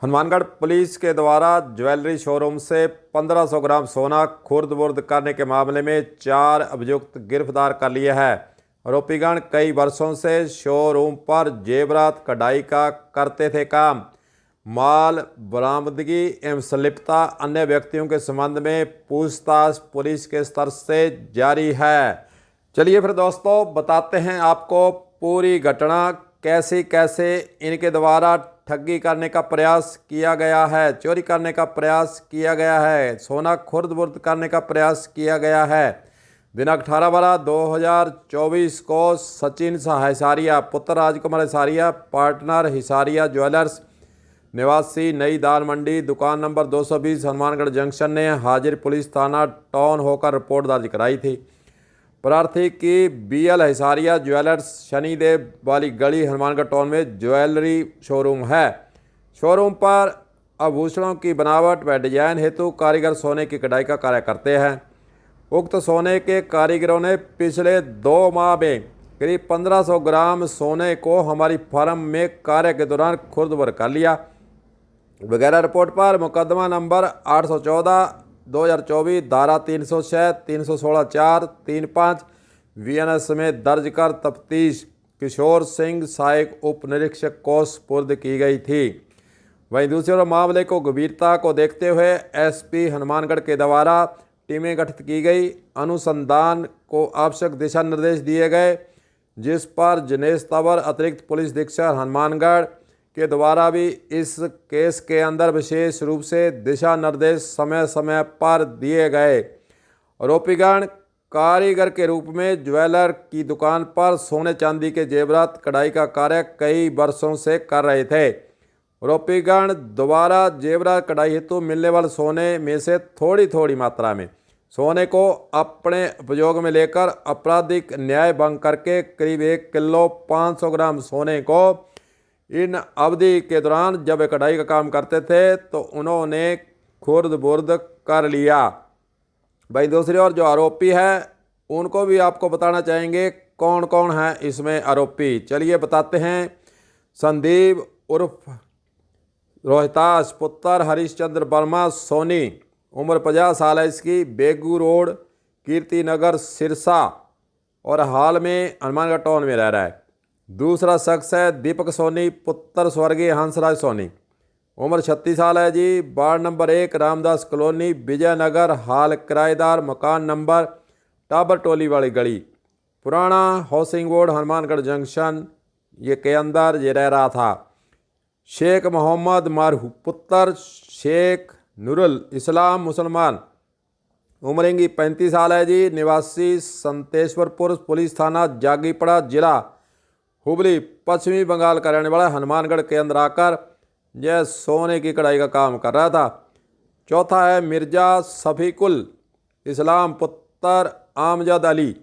Hanumangarh police के द्वारा jewellery showroom से 1500 ग्राम सोना खुर्द-बुर्द करने के मामले में 4 अभियुक्त गिरफ्तार कर लिए हैं। आरोपीगण कई वर्षों से शोरूम पर जेवरात कढ़ाई का करते थे काम। माल बरामदगी एवं संलिप्तता अन्य व्यक्तियों के संबंध में पूछताछ पुलिस के स्तर से जारी है। चलिए फिर दोस्तों बताते हैं आपको पूरी घटना कैसे कैसे इनके द्वारा ठगी करने का प्रयास किया गया है, चोरी करने का प्रयास किया गया है, सोना खुर्द-बुर्द करने का प्रयास किया गया है। दिनांक 18/12/2024 को सचिन हिसारिया पुत्र राजकुमार हिसारिया पार्टनर हिसारिया ज्वेलर्स निवासी नई दाल मंडी दुकान नंबर 220 हनुमानगढ़ जंक्शन ने हाजिर पुलिस थाना टाउन होकर रिपोर्ट दर्ज कराई थी। प्रार्थी की BL हिसारिया ज्वेलर्स शनिदेव वाली गली हनुमानगढ़ टाउन में ज्वेलरी शोरूम है। शोरूम पर आभूषणों की बनावट व डिजाइन हेतु कारीगर सोने की कढ़ाई का कार्य करते हैं। उक्त सोने के कारीगरों ने पिछले 2 माह में करीब 1500 ग्राम सोने को हमारी फर्म में कार्य के दौरान खुर्द-बुर्द कर लिया। वगैरह रिपोर्ट पर मुकदमा नंबर 814/2024 धारा 306, 316 4, 35 VNS में दर्ज कर तफ्तीश किशोर सिंह सहायक उप निरीक्षक को सुपुर्द की गई थी। वहीं दूसरी ओर मामले को गंभीरता को देखते हुए SP हनुमानगढ़ के द्वारा टीमें गठित की गई। अनुसंधान को आवश्यक दिशा निर्देश दिए गए, जिस पर जिनेश तंवर अतिरिक्त पुलिस अधीक्षक हनुमानगढ़ के द्वारा भी इस केस के अंदर विशेष रूप से दिशा निर्देश समय समय पर दिए गए। आरोपीगण कारीगर के रूप में ज्वेलर की दुकान पर सोने चांदी के जेवरात कढ़ाई का कार्य कई वर्षों से कर रहे थे। आरोपीगण द्वारा जेवरात कढ़ाई हेतु मिलने वाले सोने में से थोड़ी थोड़ी मात्रा में सोने को अपने उपयोग में लेकर आपराधिक न्याय भंग करके करीब 1 किलो 500 ग्राम सोने को इन अवधि के दौरान जब कढ़ाई का काम करते थे तो उन्होंने खुर्द-बुर्द कर लिया। भाई दूसरी ओर जो आरोपी है उनको भी आपको बताना चाहेंगे कौन कौन है इसमें आरोपी। चलिए बताते हैं। संदीप उर्फ रोहितास पुत्र हरिश्चंद्र वर्मा सोनी, उम्र 50 साल है इसकी, बेगू रोड कीर्ति नगर सिरसा और हाल में हनुमानगढ़ टाउन में रह रहा है। दूसरा शख्स है दीपक सोनी पुत्र स्वर्गीय हंसराज सोनी, उम्र 36 साल है जी, ward number 1 Ramdas colony Vijaynagar, हाल किराएदार, मकान नंबर टाबर टोली वाली गली पुराना हाउसिंग बोर्ड हनुमानगढ़ जंक्शन ये के अंदर ये रह रहा था। शेख मोहम्मद मारू पुत्र शेख नूरुल इस्लाम मुसलमान, उम्र इनकी 35 साल है जी, निवासी संतेश्वरपुर पुलिस थाना जागीपड़ा जिला हुबली पश्चिमी बंगाल का रहने वाला हनुमानगढ़ के अंदर आकर यह सोने की कढ़ाई का काम कर रहा था। चौथा है मिर्जा सफीकुल इस्लाम पुत्र आमजद अली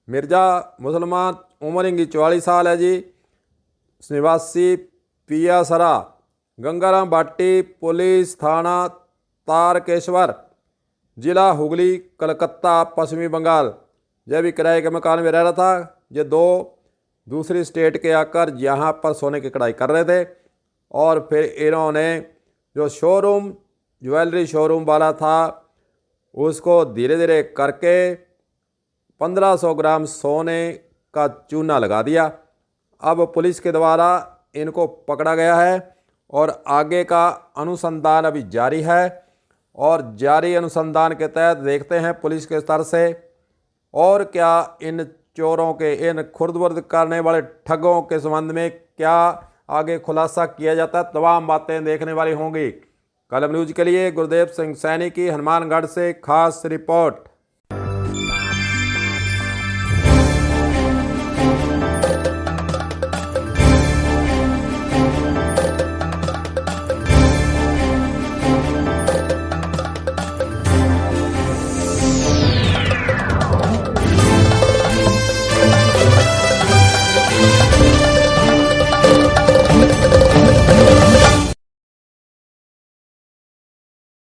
मिर्जा मुसलमान, उम्र इनकी 44 साल है जी, निवासी पियासरा गंगाराम बाटी पुलिस थाना तारकेश्वर जिला हुगली कलकत्ता पश्चिमी बंगाल। यह भी किराए के मकान में रह रहा था। ये 2 दूसरी स्टेट के आकर यहाँ पर सोने की कढ़ाई कर रहे थे और फिर इन्होंने जो शोरूम ज्वेलरी शोरूम वाला था उसको धीरे धीरे करके 1500 ग्राम सोने का चूना लगा दिया। अब पुलिस के द्वारा इनको पकड़ा गया है और आगे का अनुसंधान अभी जारी है और जारी अनुसंधान के तहत देखते हैं पुलिस के स्तर से और क्या इन चोरों के इन खुर्द-बुर्द करने वाले ठगों के संबंध में क्या आगे खुलासा किया जाता है। तमाम बातें देखने वाली होंगी। कलम न्यूज के लिए गुरुदेव सिंह सैनी की हनुमानगढ़ से खास रिपोर्ट।